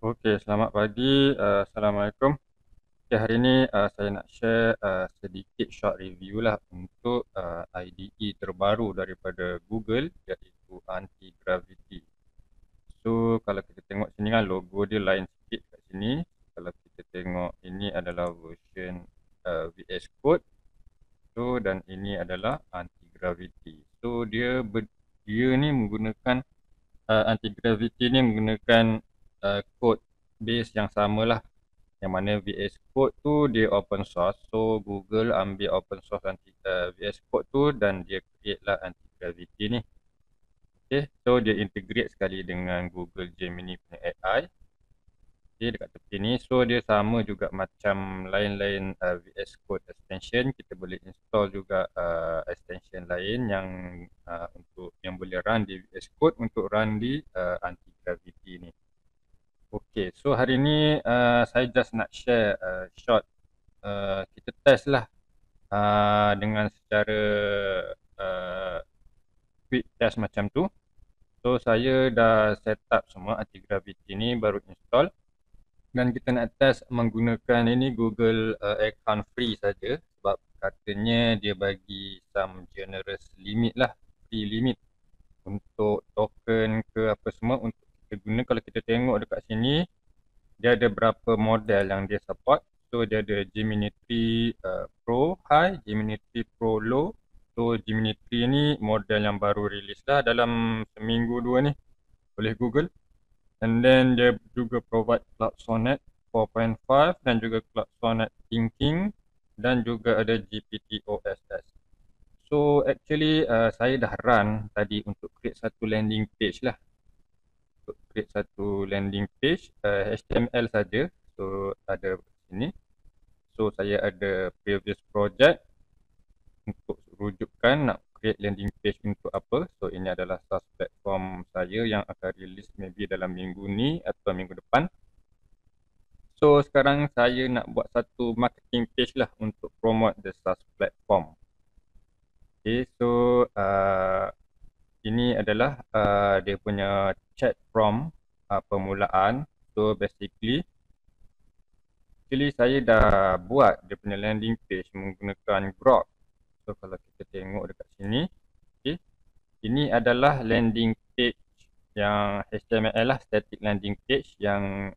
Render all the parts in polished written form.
Okey, selamat pagi. Assalamualaikum. Okay, hari ini saya nak share sedikit short review lah untuk IDE terbaru daripada Google, iaitu Anti-Gravity. So, kalau kita tengok sini kan logo dia lain sikit kat sini. Kalau kita tengok ini adalah version VS Code. So, dan ini adalah Anti-Gravity. So, dia ni menggunakan Anti-Gravity ni menggunakan code base yang samalah, yang mana VS Code tu dia open source. So Google ambil open source VS Code tu dan dia create lah Anti-Gravity ni. Okay, so dia integrate sekali dengan Google Gemini punya AI. Okay, dekat tepi ni, so dia sama juga macam lain-lain VS Code extension. Kita boleh install juga extension lain yang untuk yang boleh run di VS Code untuk run di Anti-Gravity ni. Okay, so hari ni saya just nak share short, kita test lah dengan secara uh, quick test macam tu. So saya dah set up semua Anti-Gravity ni, baru install. Dan kita nak test menggunakan ini Google account free saja, sebab katanya dia bagi some generous limit lah, free limit untuk token ke apa semua untuk kita guna. Kalau kita tengok dekat sini, dia ada berapa model yang dia support. So dia ada Gemini 3 Pro High, Gemini 3 Pro Low. So Gemini 3 ni model yang baru rilis lah dalam seminggu dua ni oleh Google. And then dia juga provide Cloud Sonnet 4.5 dan juga Cloud Sonnet Thinking, dan juga ada GPT OSS. So actually saya dah run tadi untuk create satu landing page lah. Untuk create satu landing page HTML saja. So ada sini. So saya ada previous project untuk rujukan nak create landing page untuk apa. So ini adalah SaaS platform saya yang akan release maybe dalam minggu ni atau minggu depan. So sekarang saya nak buat satu marketing page lah untuk promote the SaaS platform. Okay, so ini adalah dia punya chat prompt permulaan. So basically saya dah buat dia punya landing page menggunakan Grok. So kalau kita tengok dekat sini, okay, ini adalah landing page yang HTML lah, static landing page yang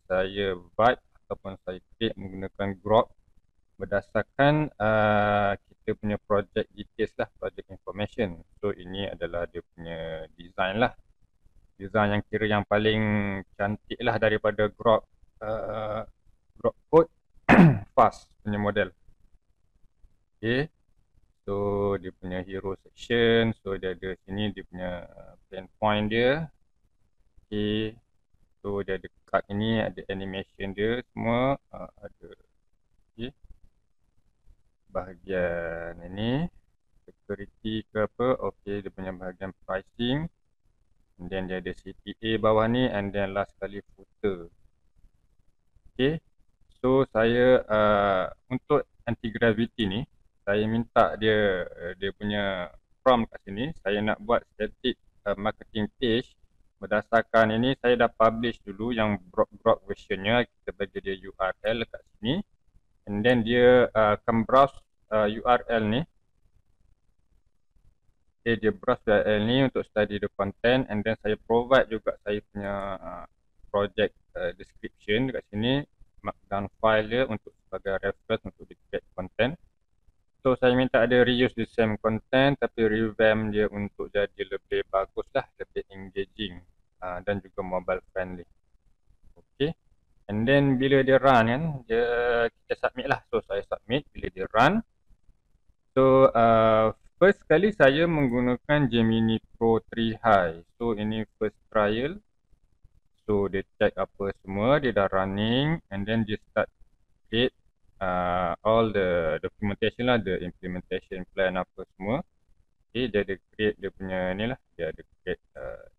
saya write ataupun saya create menggunakan Grok berdasarkan kita punya project details lah, project information. So ini adalah dia punya design lah, design yang kira yang paling cantik lah daripada Grok Grok Code fast punya model. Okay, so dia punya hero section, so dia ada sini dia punya plan point dia. Okay, so dia ada card ini, ada animation dia semua, ada. Okay, bahagian ini security ke apa, okay, dia punya bahagian pricing, and then dia ada CTA bawah ni, and then last kali footer. Okay, so saya untuk Anti-Gravity ni, saya minta dia punya prompt kat sini. Saya nak buat static marketing page berdasarkan ini. Saya dah publish dulu yang Grok versionnya. Kita bagi dia URL kat sini, and then dia akan browse URL ni. Okay, dia browse URL ni untuk study the content, and then saya provide juga saya punya project description dekat sini, markdown file dia untuk sebagai reference untuk di create content. So saya minta dia reuse the same content tapi revamp dia untuk jadi lebih bagus lah, lebih engaging dan juga mobile friendly. Okay, and then bila dia run kan, kita submit lah. So saya submit bila dia run. So first kali saya menggunakan Gemini Pro 3 High. So ini first trial. So dia check apa semua, dia dah running, and then dia start create all the documentation lah, the implementation plan apa semua. Okay, dia ada create dia punya ni lah, dia ada create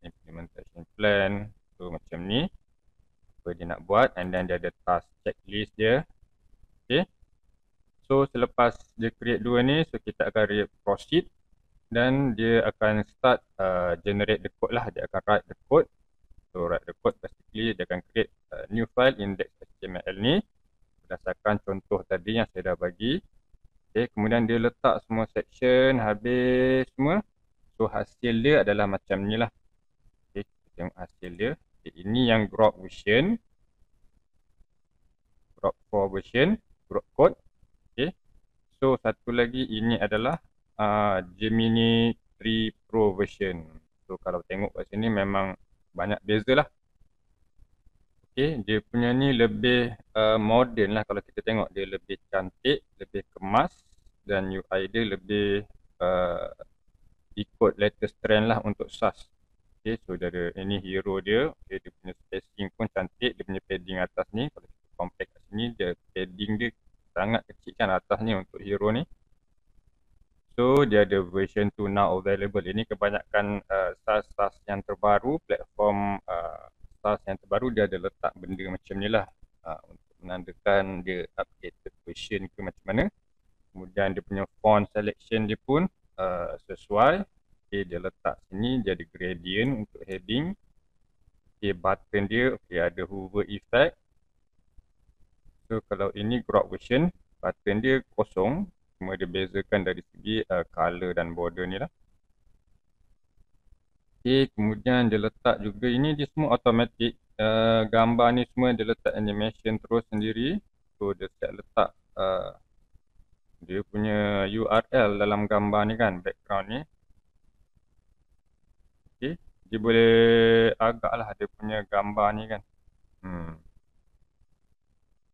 implementation plan. So macam ni apa dia nak buat, and then dia ada task checklist dia. Okay, so selepas dia create dua ni, so kita akan proceed, dan dia akan start generate the code lah. Dia akan write the code. So write the code, basically automatically dia akan create new file index.html ni berdasarkan contoh tadi yang saya dah bagi. Okay, kemudian dia letak semua section habis semua. So hasil dia adalah macam ni lah. Okay, kita tengok hasil dia. Okay, ini yang Grok version, Grok 4 version, Grok code. Okay. So satu lagi ini adalah Gemini 3 Pro version. So kalau tengok kat sini memang banyak beza lah. Okay, dia punya ni lebih modern lah. Kalau kita tengok dia lebih cantik, lebih kemas, dan UI dia lebih ikut latest trend lah untuk SAS. Okay, so dia ada ini hero dia. Okay, dia punya spacing pun cantik. Dia punya padding atas ni, kalau kita compare kat sini, dia padding dia sangat kecil kan atas ni untuk hero ni. So dia ada version 2 now available. Ini kebanyakan SAS yang terbaru, platform SAS yang terbaru dia ada letak benda macam ni lah untuk menandakan dia updated version ke macam mana. Kemudian dia punya font selection dia pun sesuai. Okay, dia letak sini dia ada gradient untuk heading. Okay, button dia okay, ada hover effect. So kalau ini Grok version, button dia kosong. Cuma dia bezakan dari segi color dan border ni lah. Okay, kemudian dia letak juga ini dia semua automatic. Gambar ni semua dia letak animation terus sendiri. So dia siap letak dia punya URL dalam gambar ni kan, background ni. Okay, dia boleh agak lah dia punya gambar ni kan.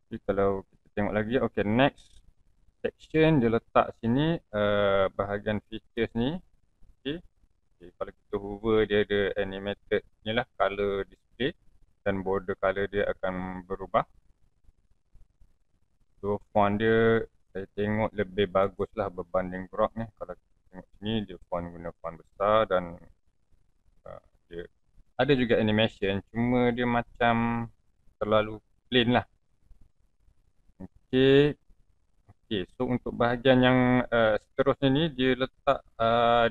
Okay, kalau kita tengok lagi, okay, next section dia letak sini bahagian features ni. Okay. Okay, kalau kita hover dia ada animated ni lah color display dan border color dia akan berubah. So font dia saya tengok lebih bagus lah berbanding Grok ni. Kalau kita tengok sini dia guna font besar dan dia ada juga animation, cuma dia macam terlalu plain lah. Okay. Okay, so untuk bahagian yang seterusnya ni dia letak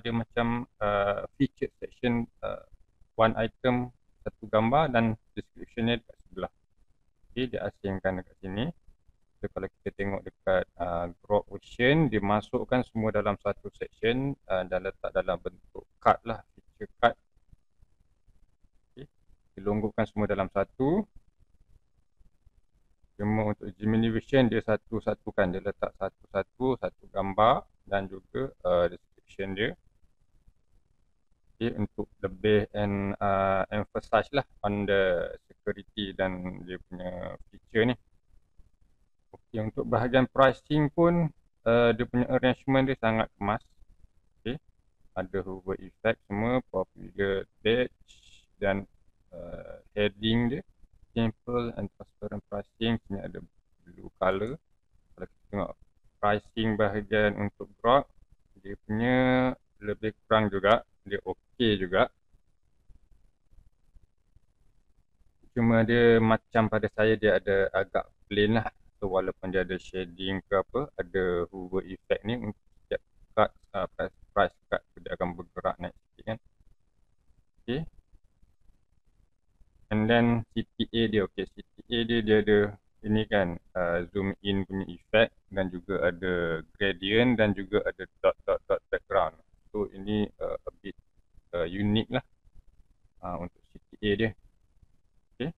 dia macam featured section one item, satu gambar dan description-nya dekat sebelah. Okay, dia asingkan dekat sini. So kalau kita tengok dekat Grok version, dia masukkan semua dalam satu section dan letak dalam bentuk card lah, feature card. Okay, dilonggokkan semua dalam satu. Cuma untuk Gemini version dia satu-satukan, dia letak satu-satu, satu gambar dan juga description dia. Okay, untuk lebih emphasize lah on the security dan dia punya feature ni. Okay, untuk bahagian pricing pun dia punya arrangement dia sangat kemas. Okay, ada hover effect semua, popular badge dan heading dia simple and transparent pricing. Sini ada blue color. Kalau kita tengok pricing bahagian untuk Grok, dia punya lebih kurang juga, dia okey juga. Cuma dia macam pada saya dia ada agak plain lah. So walaupun dia ada shading ke apa, ada hover effect ni untuk setiap card, price card dia akan bergerak naik sikit kan. Okay. And then CTA dia, okay, CTA dia ada ini kan zoom in punya effect dan juga ada gradient dan juga ada dot background. So ini a bit unique lah untuk CTA dia. Okay.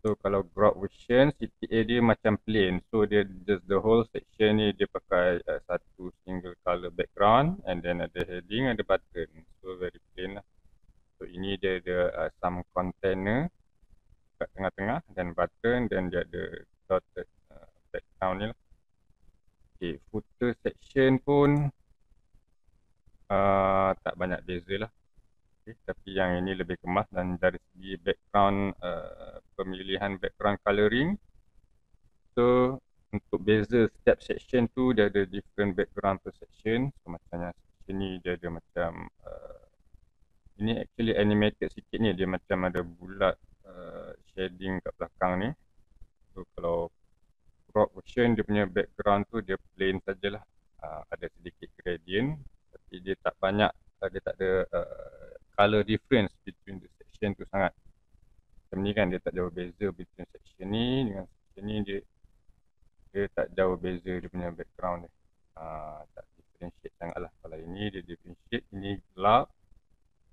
So kalau Grok version, CTA dia macam plain. So dia just the whole section ni dia pakai satu single color background and then ada heading, ada button. So very plain lah. So ini dia ada some container kat tengah-tengah dan button dan dia ada dotted background ni lah. Okay, footer section pun tak banyak beza lah. Okay, tapi yang ini lebih kemas dan dari segi background, pemilihan background coloring. So untuk beza setiap section tu dia ada different background per section. So macamnya section ni dia ada macam ini actually animated sikit ni, dia macam ada bulat shading kat belakang ni. So kalau Grok version dia punya background tu dia plain sajalah, ada sedikit gradient tapi dia tak banyak, dia tak ada color difference between the section tu sangat. macam ni kan, dia tak jauh beza between section ni dengan section ni, dia tak jauh beza dia punya background dia. Tak differentiate sangat lah. Kalau ini dia differentiate, ini gelap,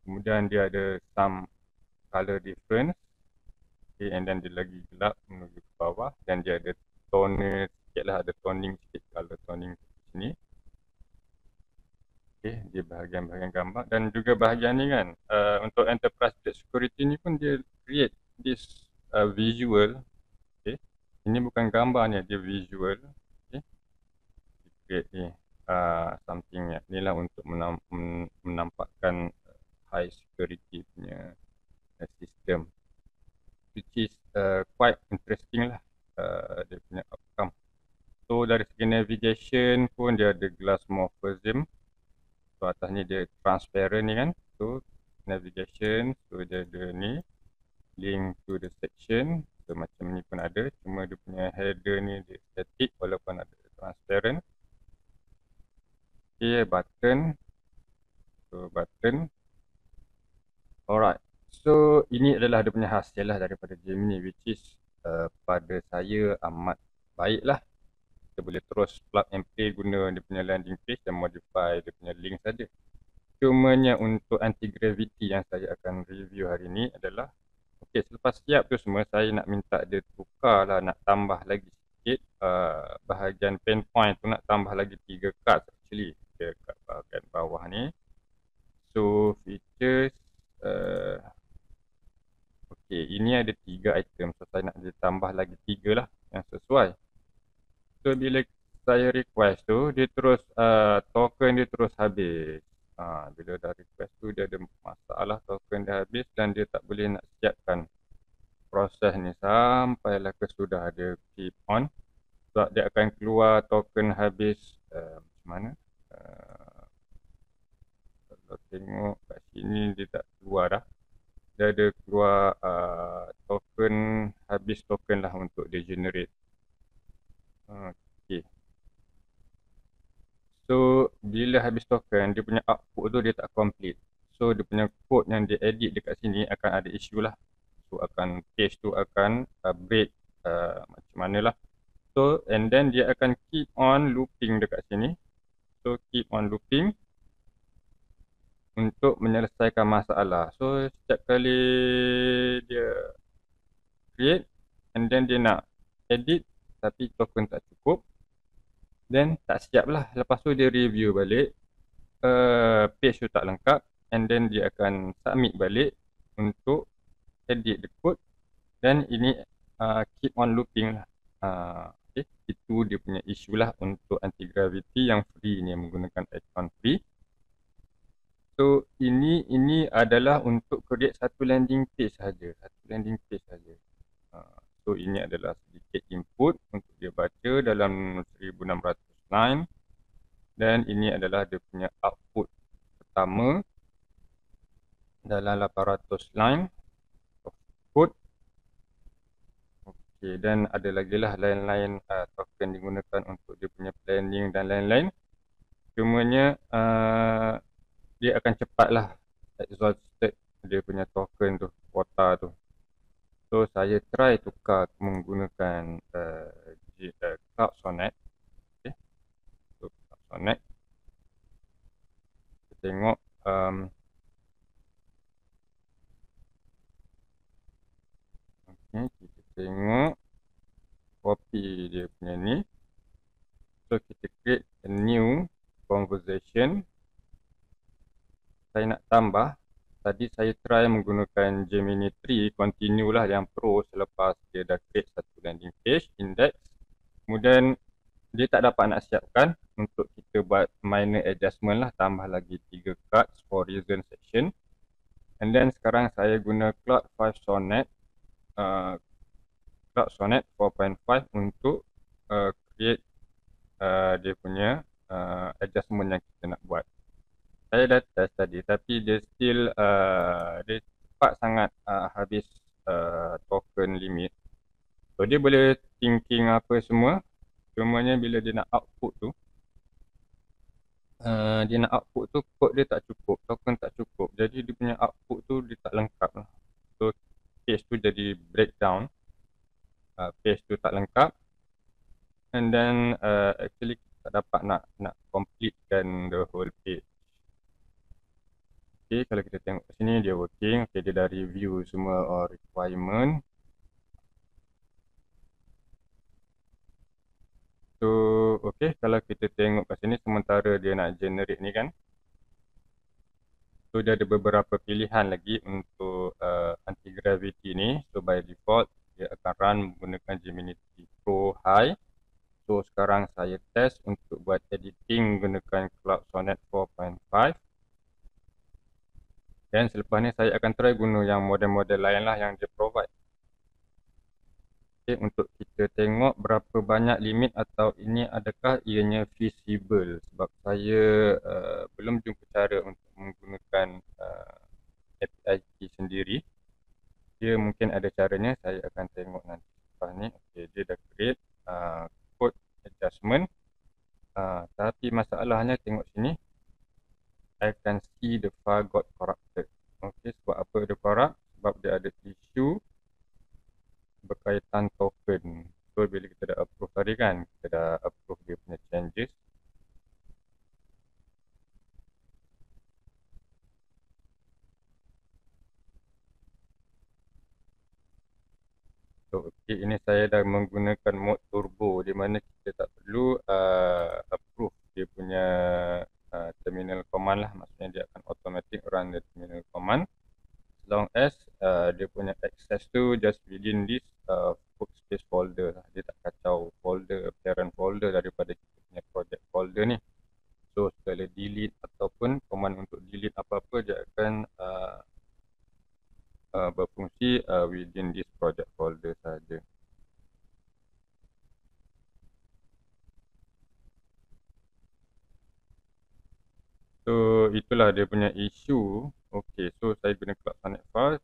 kemudian dia ada some color difference, okay, and then dia lagi gelap menuju ke bawah, dan dia ada toner sikit lah, ada toning sikit, color toning di sini. Okay, dia bahagian-bahagian gambar, dan juga bahagian ni kan, untuk enterprise security ni pun dia create this visual. Okay, ini bukan gambarnya, dia visual. Okay, dia create ni something ni lah untuk menampakkan high security punya system, which is quite interesting lah, dia punya outcome. So dari segi navigation pun dia ada glass morphism. So atas ni dia transparent ni kan. So navigation, so dia ada ni link to the section. So macam ni pun ada, cuma dia punya header ni dia static walaupun ada transparent. Okay, button. So button. Alright. So ini adalah dia punya hasil lah daripada Gemini, which is pada saya amat baik lah. Kita boleh terus plug and play guna dia punya landing page dan modify dia punya link saja. Cumanya untuk anti-gravity yang saya akan review hari ni adalah, okay, selepas siap tu semua, saya nak minta dia tukar lah, nak tambah lagi sikit bahagian pen point tu, nak tambah lagi 3 cards actually, dekat bahagian bawah ni. So features, okay, ini ada 3 item, so saya nak dia tambah lagi 3 lah yang sesuai. So bila saya request tu, dia terus token dia terus habis. Bila dah request tu dia ada masalah, token dia habis dan dia tak boleh nak siapkan proses ni sampailah ke sudah ada keep on. Sebab dia akan keluar token habis macam mana? Kalau tengok kat sini dia tak keluar dah. Dia ada keluar token, habis token lah untuk dia generate. Okay. So bila habis token, dia punya output tu dia tak complete. So dia punya code yang dia edit dekat sini akan ada issue lah. So akan page tu akan break macam mana lah. So and then dia akan keep on looping dekat sini. So keep on looping untuk menyelesaikan masalah. So setiap kali dia create and then dia nak edit tapi token tak cukup, then tak siap lah. Lepas tu dia review balik, page tu tak lengkap, and then dia akan submit balik untuk edit the code, dan ini keep on looping lah. Okay. Itu dia punya issue lah untuk anti-gravity yang free ni, yang menggunakan account free. So ini adalah untuk create satu landing page saja, So ini adalah sedikit input untuk dia baca dalam 1600 line, dan ini adalah dia punya output pertama dalam 800 line of code. Okay, dan ada lagi lah lain-lain token digunakan untuk dia punya planning dan lain-lain. Cumanya dia akan cepat lah exhausted dia punya token tu, kuota tu. So saya try tukar menggunakan Cloud Sonnet. Okay. So Cloud Sonnet, kita tengok okay, kita tengok copy dia punya ni. So kita create a new conversation. Saya nak tambah, tadi saya try menggunakan Gemini 3 continue lah yang pro, selepas dia dah create satu landing page index, kemudian dia tak dapat nak siapkan untuk kita buat minor adjustment lah, tambah lagi 3 cards for reason section. And then sekarang saya guna Cloud 5 Sonnet, Cloud Sonnet 4.5 untuk create dia punya adjustment yang kita nak buat. Saya dah test tadi, tapi dia still dia cepat sangat habis token limit. So dia boleh thinking apa semua, cumanya bila dia nak output tu, code dia tak cukup, token tak cukup, jadi dia punya output tu dia tak lengkap lah. So page tu jadi breakdown, page tu tak lengkap, and then actually kita tak dapat nak completekan the whole page. Okay, kalau kita tengok ke sini dia working. Okay, dia dah review semua requirement. So, okay, kalau kita tengok ke sini sementara dia nak generate ni kan. So, dia ada beberapa pilihan lagi untuk anti-gravity ni. So, by default, dia akan run menggunakan Gemini Pro High. So, sekarang saya test untuk buat editing menggunakan Cloud Sonnet 4.5. Dan selepas ni saya akan try guna yang model-model lain lah yang dia provide. Okay, untuk kita tengok berapa banyak limit atau ini adakah ianya feasible. Sebab saya belum jumpa cara untuk menggunakan API key sendiri. Dia mungkin ada caranya, saya akan tengok nanti lepas ni. Okay, dia dah create code adjustment. Tapi masalahnya tengok sini, I can see the file got corrupted. Okay, sebab apa dia corrupt? Sebab dia ada issue berkaitan token. So, bila kita dah approve tadi kan, kita dah approve dia punya changes. So, okay, ini saya dah menggunakan mode turbo di mana kita tak perlu approve dia punya terminal command lah. Maksudnya dia akan automatic run the terminal command. As long as dia punya access tu just within this workspace folder lah. Dia tak kacau folder, parent folder daripada kita punya project folder ni. So, segala delete ataupun command untuk delete apa-apa dia akan berfungsi within this project folder saja. So, itulah dia punya isu. Okay, so saya guna Cloud Sonnet file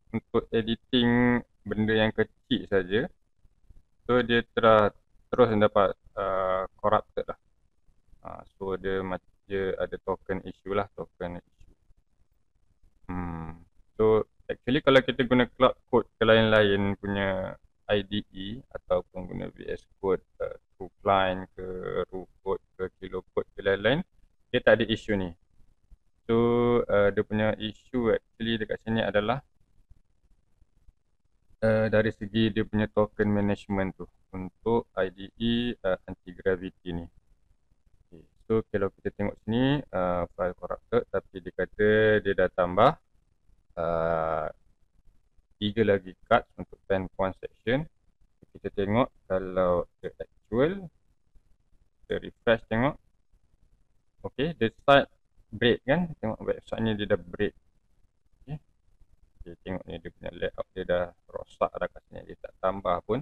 untuk editing benda yang kecil saja. So, dia terus dapat corrupted lah. So, dia ada token issue lah, token issue. So, actually kalau kita guna Cloud Code ke lain-lain punya IDE ataupun guna VS Code, TrueClient ke, RuCode ke, KiloCode ke lain-lain, dia tak ada isu ni. So, dia punya isu actually dekat sini adalah dari segi dia punya token management tu untuk IDE anti-gravity ni. Okay. So, kalau kita tengok sini, file corrupted tapi dia kata dia dah tambah 3 lagi cards untuk pen point section. Kita tengok kalau the actual, kita refresh tengok. Okay, dia start break kan. Tengok website ni dia dah break. Okay, okay, tengok ni dia punya layout dia dah rosak dah kat sini. Dia tak tambah pun.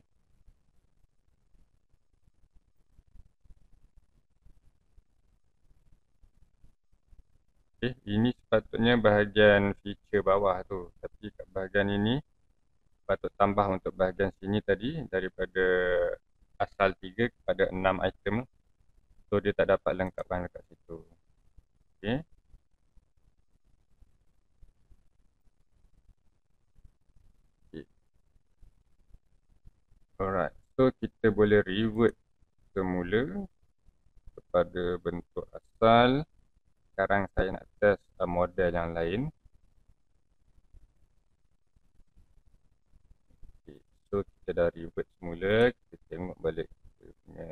Okay, ini sepatutnya bahagian feature bawah tu. Tapi kat bahagian ini patut tambah untuk bahagian sini tadi daripada asal 3 kepada 6 item. So, dia tak dapat lengkapkan dekat situ. Okay. Okay. Alright. So, kita boleh revert semula kepada bentuk asal. Sekarang saya nak test model yang lain. Okay. So, kita dah revert semula. Kita tengok balik kita punya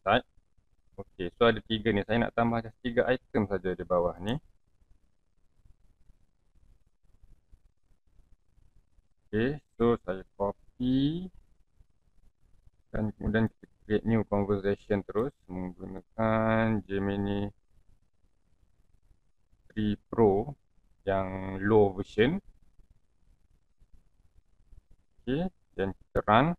site. Okay. So, ada 3 ni. Saya nak tambah just 3 item saja di bawah ni. Okay. So, saya copy. Dan kemudian kita create new conversation terus menggunakan Gemini 3 Pro yang low version. Okay, dan kita run.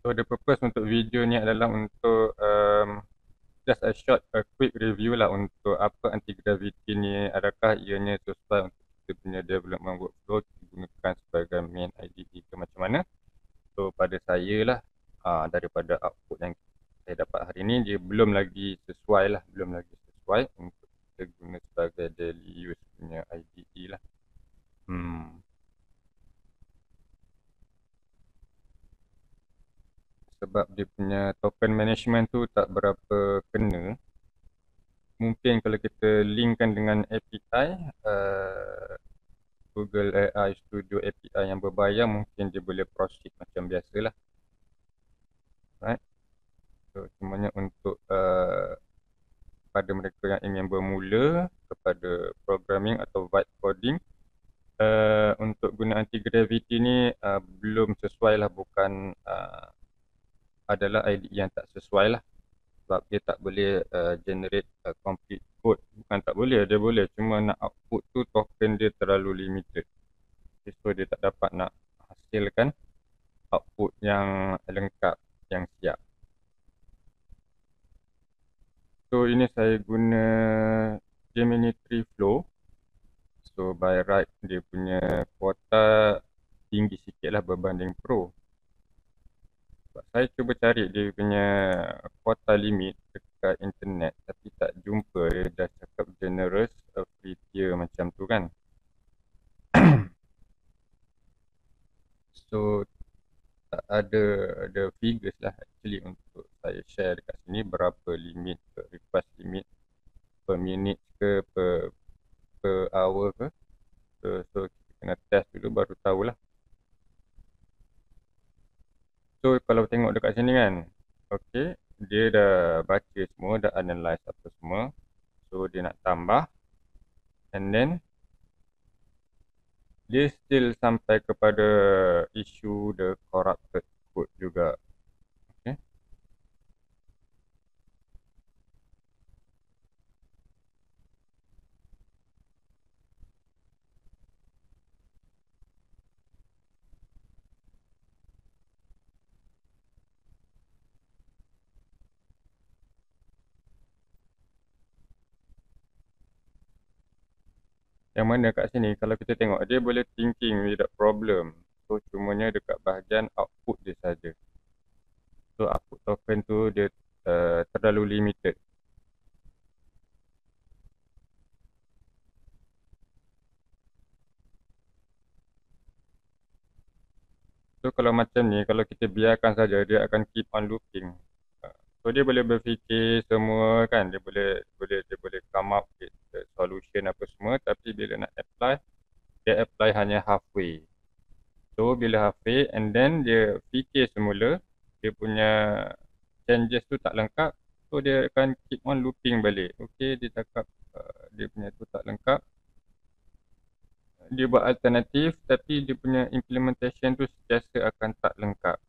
So, the purpose untuk video ni adalah untuk just a short, a quick review lah untuk apa anti-gravity ni, adakah ianya sesuai untuk kita punya development workflow kita gunakan sebagai main IDE ke macam mana. So, pada saya lah daripada output yang hari ni dia belum lagi sesuai lah, belum lagi sesuai untuk kita guna sebagai daily use punya IDE lah. Sebab dia punya token management tu tak berapa kena. Mungkin kalau kita linkkan dengan API, Google AI Studio API yang berbayar, mungkin dia boleh proceed macam biasa lah. Right? So, cumanya untuk pada mereka yang ingin bermula kepada programming atau vibe coding, untuk guna anti-gravity ni belum sesuai lah, bukan adalah IDE yang tak sesuai lah. Sebab dia tak boleh generate complete code. Bukan tak boleh, dia boleh. Cuma nak output tu token dia terlalu limited. So dia tak dapat nak hasilkan output yang lengkap, yang siap. So ini saya guna Gemini 3 Flow. So by right dia punya kuota tinggi sikit lah berbanding Pro. Sebab saya cuba cari dia punya kuota limit dekat internet tapi tak jumpa. Dia dah cakap generous free tier macam tu kan. So tak ada figures lah actually untuk saya share dekat sini berapa limit ke, request limit per minute ke, per hour ke. So kita kena test dulu baru tahulah. So kalau tengok dekat sini kan, okay, dia dah baca semua, dah analyze apa semua. So dia nak tambah, and then dia still sampai kepada isu the corrupted code juga. Okay. Yang mana kat sini kalau kita tengok dia boleh thinking without problem. So cumanya dekat bahagian output dia saja. So output token tu dia terlalu limited. So kalau macam ni, kalau kita biarkan saja, dia akan keep on looping. So dia boleh berfikir semua kan, dia boleh come up with the solution apa semua, tapi bila nak apply, dia apply hanya halfway. So bila halfway and then dia fikir semula, dia punya changes tu tak lengkap, so dia akan keep on looping balik. Okay, dia cakap dia punya tu tak lengkap, dia buat alternatif tapi dia punya implementation tu sentiasa akan tak lengkap.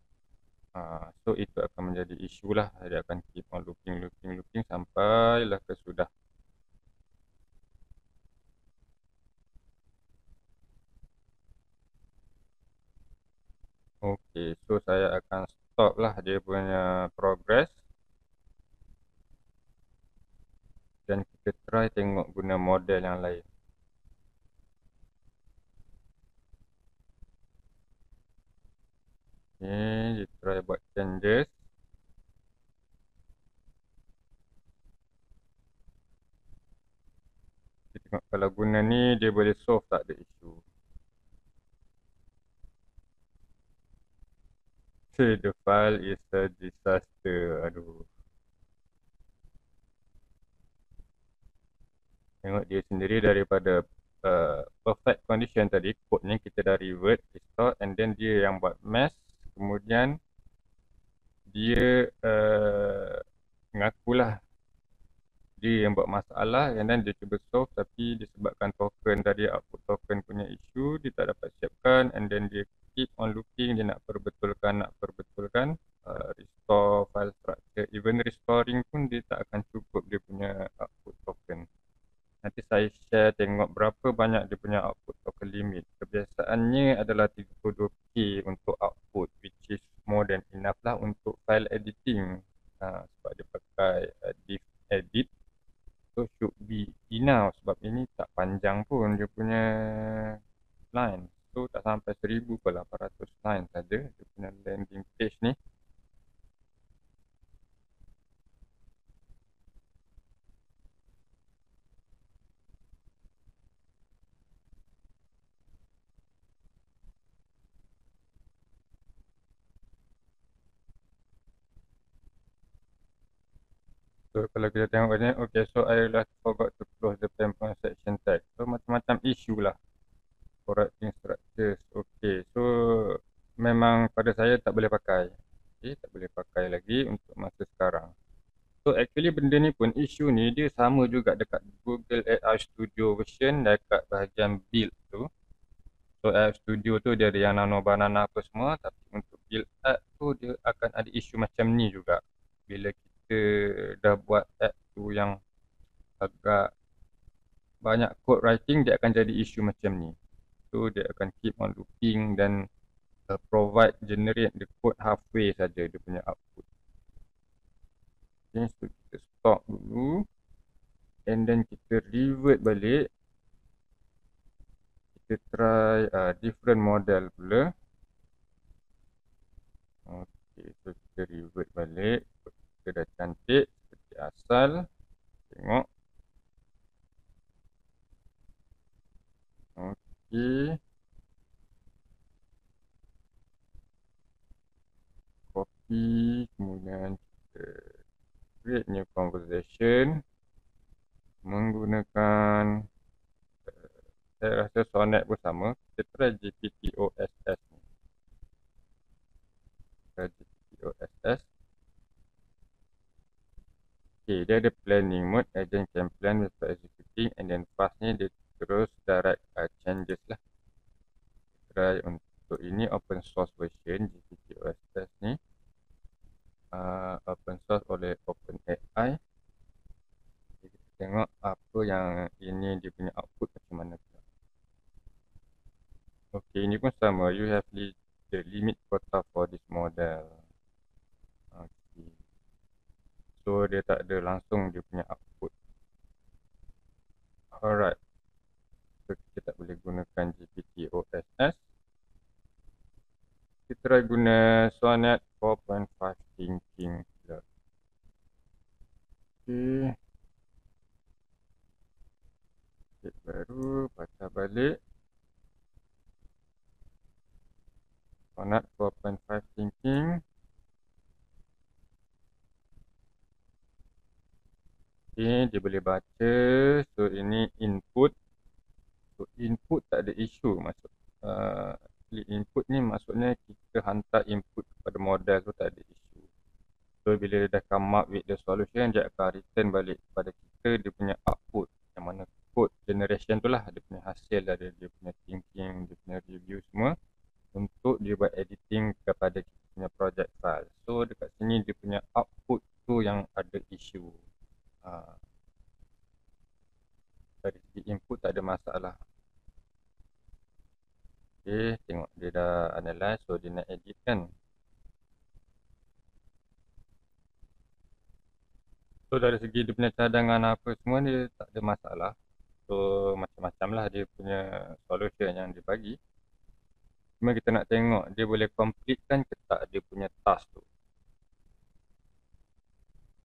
So itu akan menjadi isu lah. Dia akan keep on looping sampailah ke sudah. Okay, so saya akan stop lah dia punya progress. Dan kita try tengok guna model yang lain. Okay, dia try buat changes. Kita tengok kalau guna ni dia boleh solve tak ada isu. Okay, the file is a disaster. Aduh. Tengok dia sendiri daripada perfect condition tadi, code ni kita dah revert, restore, and then dia yang buat mess. Kemudian dia mengakulah dia yang buat masalah, and then dia cuba solve, tapi disebabkan token tadi, output token punya isu, dia tak dapat siapkan, and then dia keep on looking, dia nak perbetulkan, restore file structure. Even restoring pun dia tak akan cukup dia punya output token. Nanti saya share tengok berapa banyak dia punya output token limit. Kebiasaannya adalah 32K untuk output, which is more than enough lah untuk file editing. Sebab dia pakai div edit, so should be enough. Sebab ini tak panjang pun dia punya line. So tak sampai 1000 ke 800 line saja dia punya landing page ni. So kalau kita tengok ni, okay, so I forgot to close the PEM.point section tag. So macam-macam issue lah correcting structures. Okay, so memang pada saya tak boleh pakai. Okay, tak boleh pakai lagi untuk masa sekarang. So actually benda ni pun, isu ni dia sama juga dekat Google AI Studio version dekat bahagian build tu. So AI Studio tu dia ada yang nano banana apa semua, tapi untuk build app tu dia akan ada isu macam ni juga. Bila kita dah buat app tu yang agak banyak code writing, dia akan jadi isu macam ni. So dia akan keep on looping dan generate the code halfway saja dia punya output. Okay, so kita stop dulu and then kita revert balik. Kita try different model pula. Okay, so kita revert balik. Kita dah cantik seperti asal. Tengok. Okay. Copy. Kemudian kita create new conversation menggunakan saya rasa Sonnet pun sama. Kita try GPT-OSS ni. Try GPT-OSS. Okay, dia ada planning mode, agent can plan without executing, and then fast ni dia terus direct changes lah. Try untuk ini open source version GPT-OSS ni. Open source oleh OpenAI. Kita tengok apa yang ini dia punya output macam mana. Okay, ini pun sama. You have the limit quota for this model. Okay. So dia tak ada langsung dia punya output. Alright. So kita tak boleh gunakan GPT-OSS. Kita try guna Sonnet 4.5 Thinking. Okay. Klik baru, baca balik. Sonnet 4.5 Thinking. Okay, dia boleh baca. So ini input. So input tak ada isu masuk. Input ni maksudnya kita hantar input kepada model tu tak ada isu. So bila dia dah come up with the solution, dia akan return balik kepada kita dia punya output. Yang mana code generation tu lah, dia punya hasil dari dia punya thinking, dia punya review semua. Untuk dia buat editing kepada kita punya project file. So dekat sini dia punya output tu yang ada isu. Dari segi input tak ada masalah. Okay, tengok dia dah analyze, so dia nak edit kan. So dari segi dia punya cadangan apa semua dia tak ada masalah. So macam-macam lah dia punya solution yang dia bagi. Cuma kita nak tengok dia boleh complete kan ke tak dia punya task tu.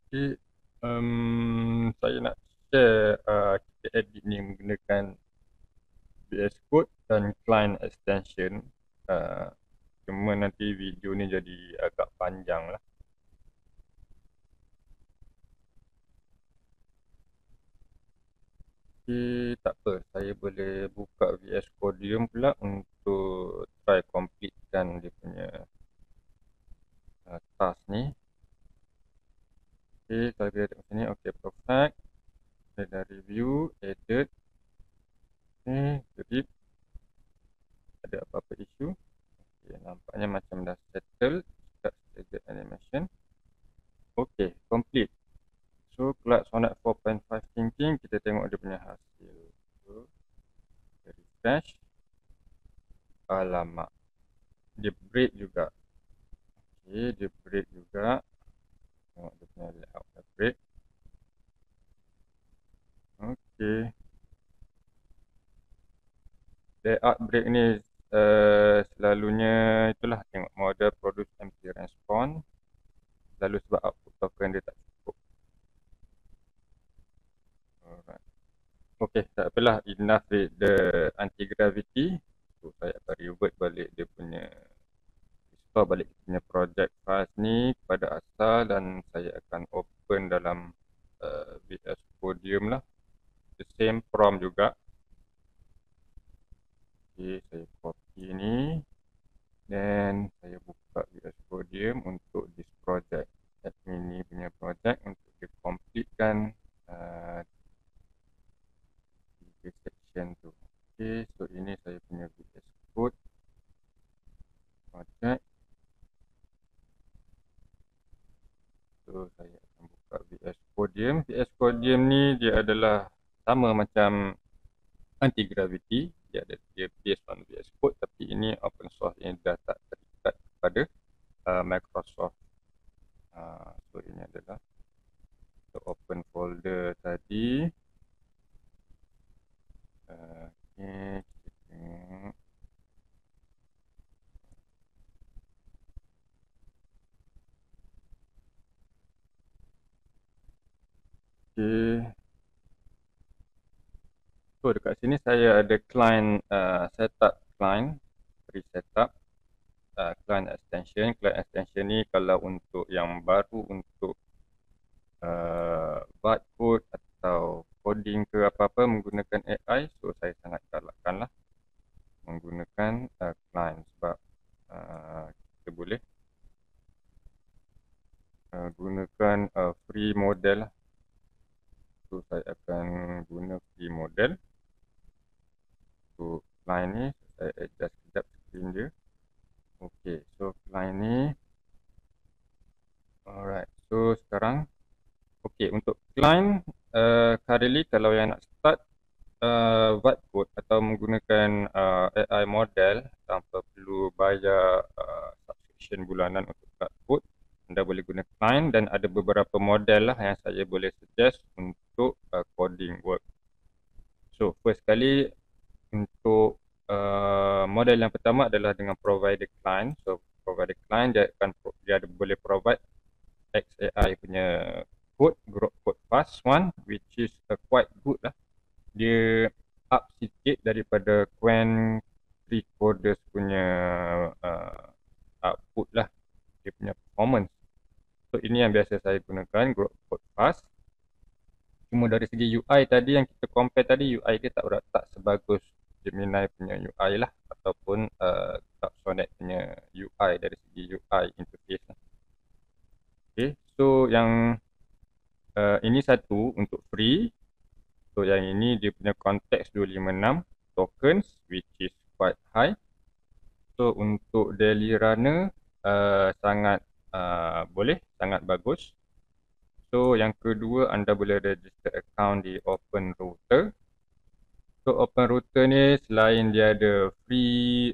Okay, saya nak share kita edit ni menggunakan VS Code dan client extension. Cuma nanti video ni jadi agak panjang lah. Okay, tak apa, saya boleh buka VS Codium pula untuk try completekan dia punya task ni. Okay, kalau kita tengok sini, okay, perfect. Kita dah review, edit. Okay, edit. Ada apa-apa isu. Okay, nampaknya macam dah settle. Start edit animation. Okay, complete. So, kelas Sonnet 4.5 Thinking, kita tengok dia punya hasil. So, kita refresh. Alamak. Dia break juga. Okay, dia break juga. Tengok dia punya layout dah break. Okay. Layout break ni selalunya itulah, tengok model produce empty response. Lalu sebab output token dia tak cukup. Alright. Okay, tak apalah, enough with the anti-gravity. So saya akan revert balik dia punya, restore balik dia punya project files ni kepada asal dan saya akan open dalam VS Codium lah, the same prompt juga. Okay, saya copy ni dan saya buka VS Codium untuk this project, admin ni punya project, untuk dia completekan tiga section tu. Okay, so ini saya punya VS Code project. So saya akan buka VS Codium. VS Codium ni dia adalah sama macam anti-gravity. Dia based on VS Code, tapi ini open source yang dah tak terikat kepada Microsoft. So ini adalah open folder tadi. Okay, kita tengok. Okay. So dekat sini saya ada client, setup client, free setup, client extension. Client extension ni kalau untuk yang baru, untuk buat code atau coding ke apa-apa menggunakan AI, so saya sangat galakkan lah menggunakan client, sebab kita boleh gunakan free model lah. So saya akan guna free model untuk client ni. Saya adjust sekejap screen dia. Ok, so client ni, alright, so sekarang ok, untuk client currently kalau yang nak start buat code atau menggunakan AI model tanpa perlu bayar subscription bulanan untuk buat code, anda boleh guna client, dan ada beberapa model lah yang saya boleh suggest untuk coding work. So first kali, untuk model yang pertama adalah dengan provider client. So provider client dia boleh provide XAI punya code, group code fast one, which is quite good lah. Dia up sikit daripada Qwen 3 coders punya output lah, dia punya performance. So ini yang biasa saya gunakan, group code fast. Cuma dari segi UI tadi yang kita compare tadi, UI dia tak sebagus Gemini punya UI lah, ataupun Sonnet punya UI dari segi UI interface lah. Okay, so yang ini satu untuk free. So yang ini dia punya konteks 256 tokens, which is quite high. So untuk daily runner sangat boleh, sangat bagus. So yang kedua, anda boleh register account di OpenRouter. So OpenRouter ni selain dia ada free,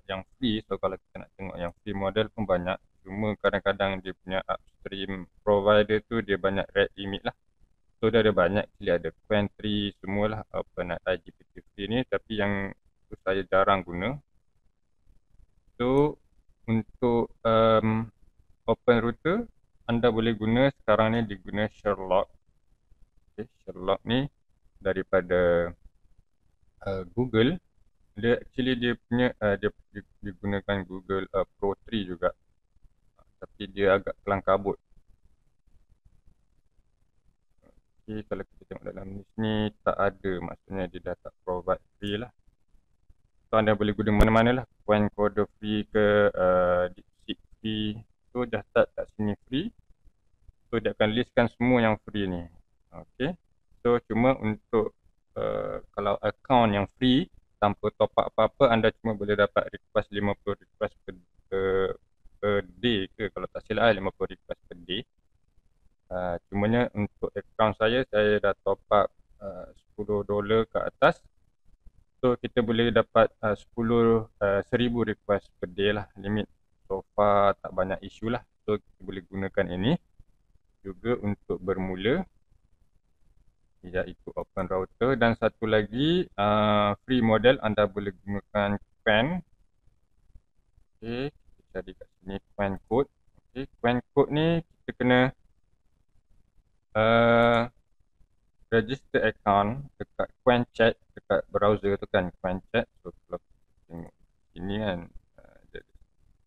yang free, so kalau kita nak tengok yang free model pun banyak. Cuma kadang-kadang dia punya upstream provider tu dia banyak rate limit lah. So dia ada banyak, actually ada Qwen 3 semualah, OpenAI GPT-3 ni, tapi yang tu saya jarang guna. So untuk OpenRouter, anda boleh guna sekarang ni, diguna Sherlock. Okay, Sherlock ni daripada Google. Dia actually dia punya dia digunakan Google Pro 3 juga, tapi dia agak kelang kabut. Okay, kalau kita tengok dalam list ni tak ada, maksudnya dia dah tak provide free lah. So anda boleh guna mana-mana lah, Qwen Coder free ke, DeepSeek free. So dah start kat sini free, so dia akan listkan semua yang free ni. Okay, so cuma untuk kalau account yang free tanpa top up apa-apa, anda cuma boleh dapat request 50 request per day ke, kalau tak silap 50 request per day. Cumanya untuk account saya dah top up $10 ke atas. So kita boleh dapat 1000 request per day lah limit. So far tak banyak isu lah. So kita boleh gunakan ini juga untuk bermula, iaitu OpenRouter. Dan satu lagi free model, anda boleh gunakan Qwen. Okay, kita cari kat sini Qwen Code. Okay, Qwen Code ni kita kena register account dekat Qwen Chat, dekat browser tu kan, Qwen Chat. So kalau kita tengok sini kan,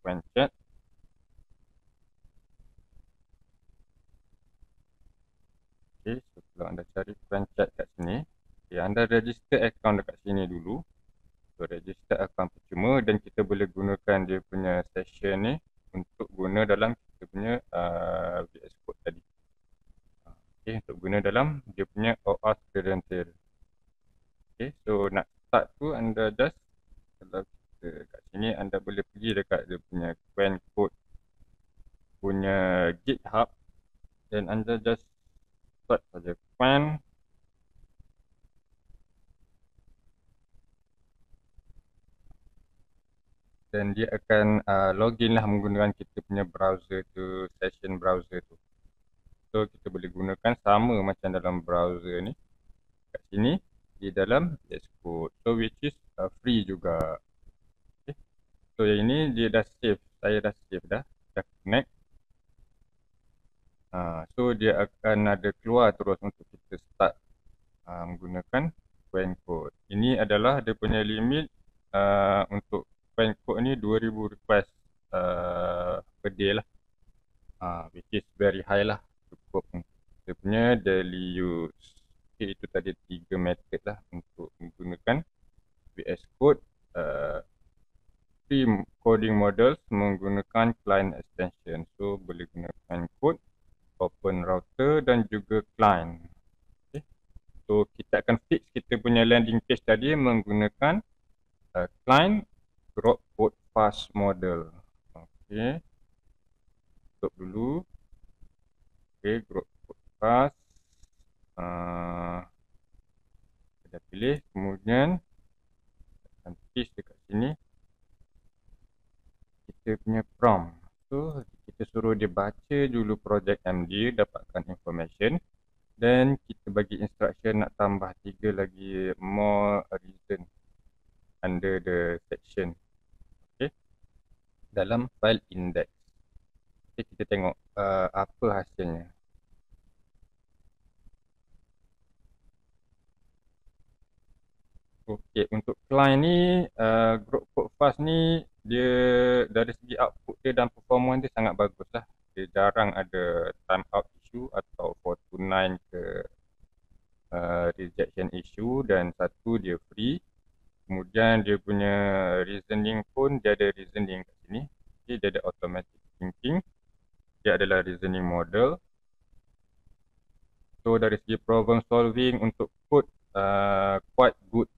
Qwen Chat. Okay, so kalau anda cari Quenchat kat sini, okay, anda register account dekat sini dulu. So register account percuma dan kita boleh gunakan dia punya session ni untuk guna dalam kita punya VS Code tadi. Okay, untuk guna dalam dia punya OAuth credential. Okay, so nak start tu anda just, kalau kita kat sini anda boleh pergi dekat dia punya Quencode punya GitHub dan anda just start saja Quen. Dan dia akan login lah menggunakan kita punya browser tu, session browser tu. So kita boleh gunakan sama macam dalam browser ni kat sini di dalam VS Code. So which is free juga. Okay. So yang ini dia dah save, saya dah save dah connect. So dia akan ada keluar terus untuk kita start menggunakan Quencode. Ini adalah dia punya limit untuk Quencode ni 2000 request per day lah. Which is very high lah, cukup dia punya daily use. Okay, itu tadi 3 method lah untuk menggunakan VS Code free coding models menggunakan client extension. So boleh gunakan code, open router dan juga client. Okay. So kita akan fix kita punya landing page tadi menggunakan client grok code fast model. Okay, tutup dulu. Okay, grok code fast. Kita pilih, kemudian akan paste dekat sini kita punya prompt. So kita suruh dia baca dulu project MD, dapatkan information, dan kita bagi instruction nak tambah 3 lagi more reason under the section. Okay, dalam file index. Okay, kita tengok apa hasilnya. Okey, untuk client ni, Grok Code Fast ni, dia dari segi output dia dan performance dia sangat bagus lah. Dia jarang ada timeout issue atau 429 ke rejection issue, dan satu dia free. Kemudian dia punya reasoning pun, dia ada reasoning kat sini. Okay, dia ada automatic thinking. Dia adalah reasoning model. So dari segi problem solving untuk code, quite good.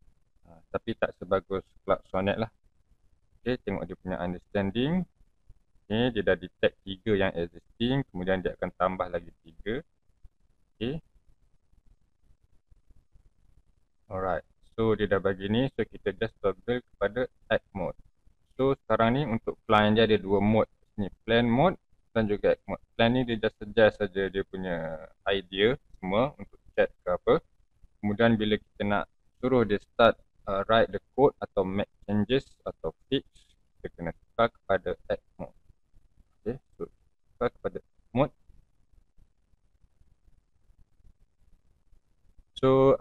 Tapi tak sebagus Cloud Sonnet lah. Okay, tengok dia punya understanding. Okay, dia dah detect 3 yang existing, kemudian dia akan tambah lagi 3. Okay. Alright, so dia dah bagi ni, so kita just toggle kepada add mode. So sekarang ni untuk client dia ada 2 mode. Ni plan mode dan juga add mode. Plan ni dia just suggest saja dia punya idea semua untuk chat ke apa. Kemudian bila kita nak suruh dia start write the code atau make changes atau fix, kita kena tukar kepada add mode. Okay, so tukar kepada mode. So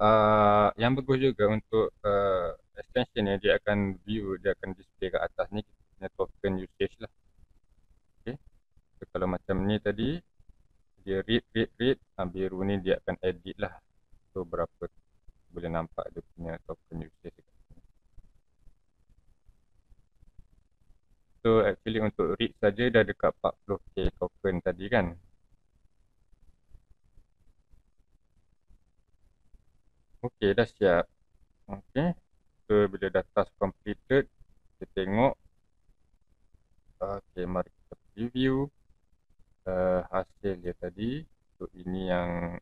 yang bagus juga untuk extension ni, dia akan view, dia akan display kat atas ni kita punya token usage lah. Okay, so kalau macam ni tadi dia read, biru ni dia akan edit lah. So berapa boleh nampak dia punya token usage. So actually untuk read saja dah dekat 40k token tadi kan. Okey, dah siap. Okey, so bila dah task completed, kita tengok. Okey, mari kita review hasil dia tadi. So ini yang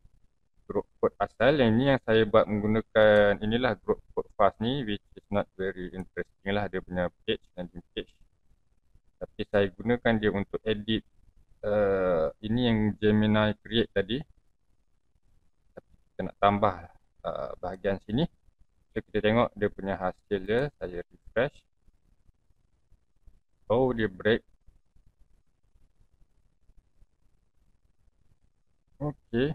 Grok Code asal. Yang ini yang saya buat menggunakan inilah Grok Code Fast ni, which is not very interesting lah dia punya page, landing page. Tapi saya gunakan dia untuk edit ini yang Gemini create tadi. Tapi kita nak tambah bahagian sini. So kita tengok dia punya hasil dia. Saya refresh. Oh, dia break. Okey.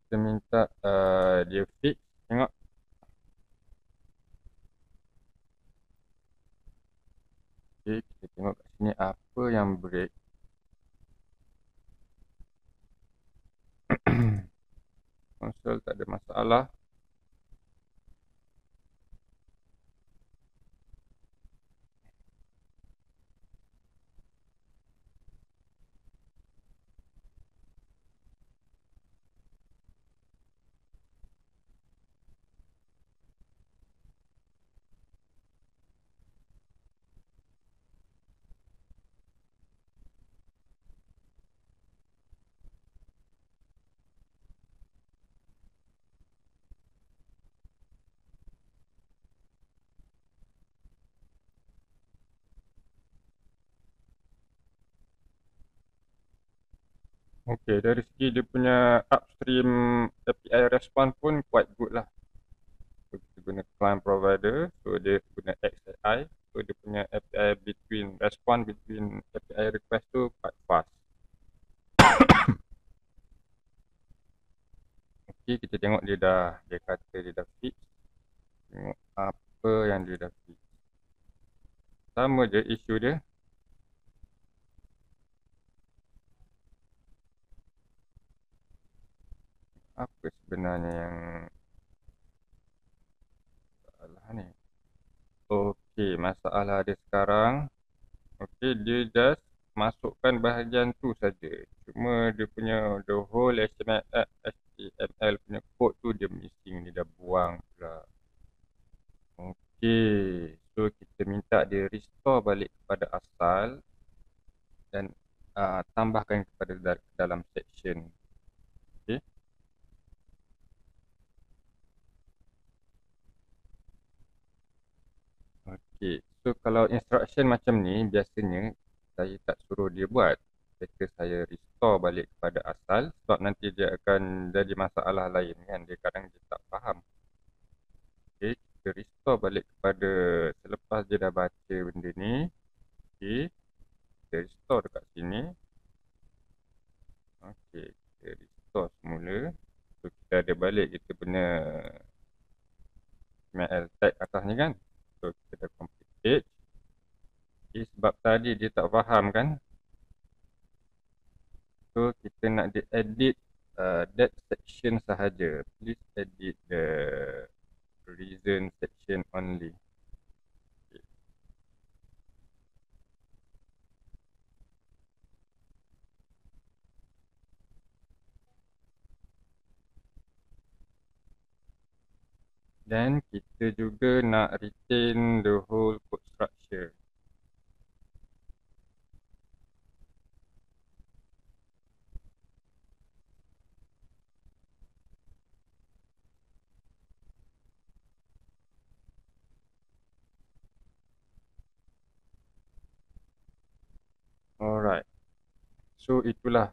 Kita minta dia fix. Tengok. Okey, kita tengok kat sini apa yang break. Konsol tak ada masalah. Okay, dari segi dia punya upstream API response pun quite good lah. So, kita guna client provider, so dia guna XAI, so dia punya API response between API request tu quite fast. Okay, kita tengok dia kata dia dah fix. Tengok apa yang dia dah fix. Sama je isu dia. Apa sebenarnya yang salah ni? Okay, masalah dia sekarang. Okay, dia just masukkan bahagian tu saja. Cuma dia punya the whole HTML punya code tu dia missing, dia dah buang pula. Okay, so kita minta dia restore balik kepada asal dan tambahkan kepada dalam section. Okay. Okay, so kalau instruction macam ni biasanya saya tak suruh dia buat. Kata saya restore balik kepada asal sebab nanti dia akan jadi masalah lain kan. Dia kadang dia tak faham. Okay, kita restore balik kepada selepas dia dah baca benda ni. Okay, kita restore dekat sini. Okay, kita restore semula. So kita ada balik kita punya HTML tag atas ni kan. So kita dah complete page. Okay, sebab tadi dia tak faham kan. So kita nak dia edit that section sahaja. Please edit the reason section only. Okay. Dan kita juga nak retain the whole code structure. Alright. So itulah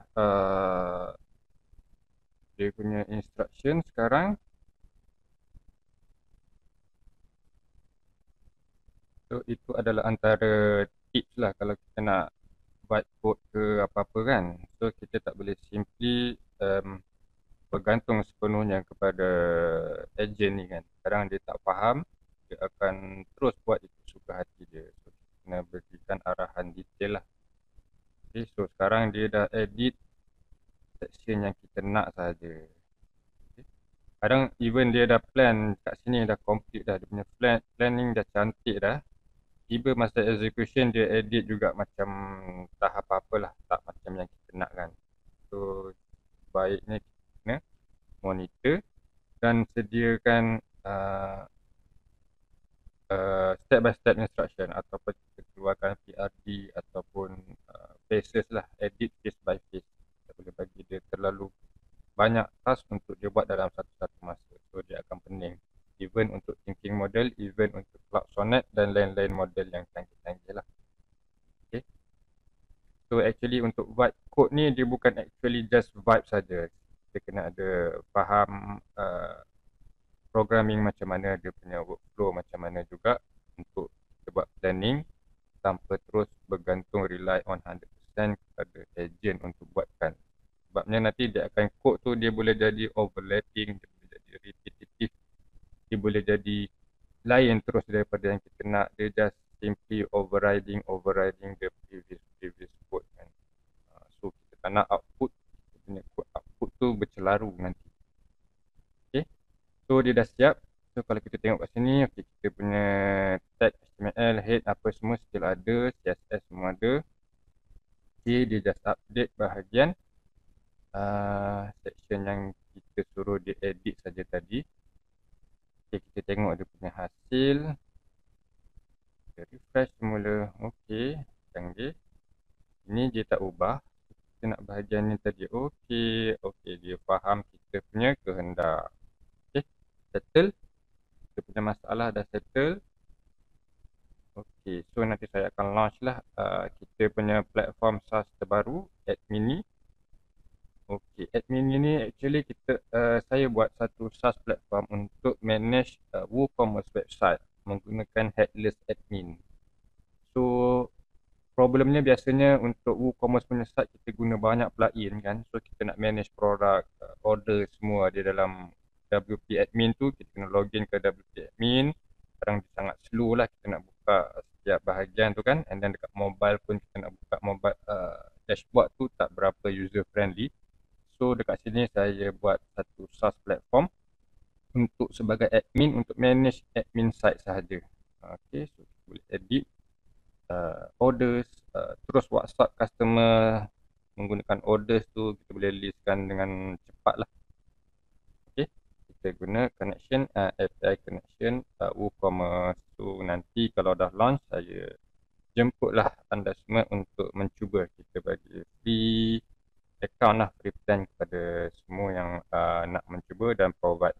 dia punya instruction sekarang. So itu adalah antara tips lah kalau kita nak write code ke apa-apa kan. So kita tak boleh simply bergantung sepenuhnya kepada agent ni kan. Kadang dia tak faham, dia akan terus buat itu suka hati dia. So kita kena berikan arahan detail lah. Okay, so sekarang dia dah edit section yang kita nak saja. Okay. Kadang even dia dah plan kat sini dah complete dah. Dia punya planning dah cantik dah. Tiba masa execution dia edit juga macam tak apa-apalah, tak macam yang kita nak kan. So baiknya kita kena monitor dan sediakan step by step instruction ataupun kita keluarkan PRD ataupun phases lah, edit phase by phase. Kita boleh bagi dia terlalu banyak task untuk dia buat dalam satu-satu masa, so dia akan pening. Even untuk thinking model, even untuk Cloud Sonnet dan lain-lain model yang canggih-canggih lah. Okay. So actually untuk vibe code ni dia bukan actually just vibe saja. Kita kena ada faham programming macam mana, dia punya workflow macam mana juga untuk kita buat planning tanpa terus bergantung rely on 100% kepada agent untuk buatkan. Sebabnya nanti dia akan code tu dia boleh jadi overlapping, dia boleh jadi repetitive, dia boleh jadi lain terus daripada yang kita nak. Dia just simply basically overriding the previous code kan. So kita tak nak output, kita punya code output tu bercelaru nanti. Okay, so dia dah siap. So kalau kita tengok kat sini, okay, kita punya tag HTML, head apa semua still ada, CSS semua ada. Okay, dia just update bahagian section yang kita suruh dia edit saja tadi. Okay, kita tengok dia punya hasil. Kita refresh semula. Okay, canggih. Ini dia tak ubah. Kita nak bahagian ni tadi. Okay, dia faham kita punya kehendak. Okay, settle. Kita punya masalah dah settle. Okay, so nanti saya akan launch lah kita punya platform SaaS terbaru, Admin ni. Okay, Admin ni actually saya buat satu SaaS platform untuk manage WooCommerce website menggunakan headless admin. So problemnya biasanya untuk WooCommerce punya site kita guna banyak plugin kan. So kita nak manage produk, order semua di dalam WP admin tu, kita kena login ke WP admin. Sekarang dia sangat slow lah kita nak buka setiap bahagian tu kan. And then dekat mobile pun kita nak buka mobile dashboard tu tak berapa user friendly. So dekat sini saya buat satu SaaS platform untuk sebagai admin, untuk manage admin site sahaja. Okay, so kita boleh edit orders, terus WhatsApp customer menggunakan orders tu, kita boleh listkan dengan cepat lah. Okay, kita guna connection, API connection WooCommerce. So nanti kalau dah launch, saya jemputlah anda semua untuk mencuba. Kita bagi free account lah, free plan kepada semua yang nak mencuba dan provide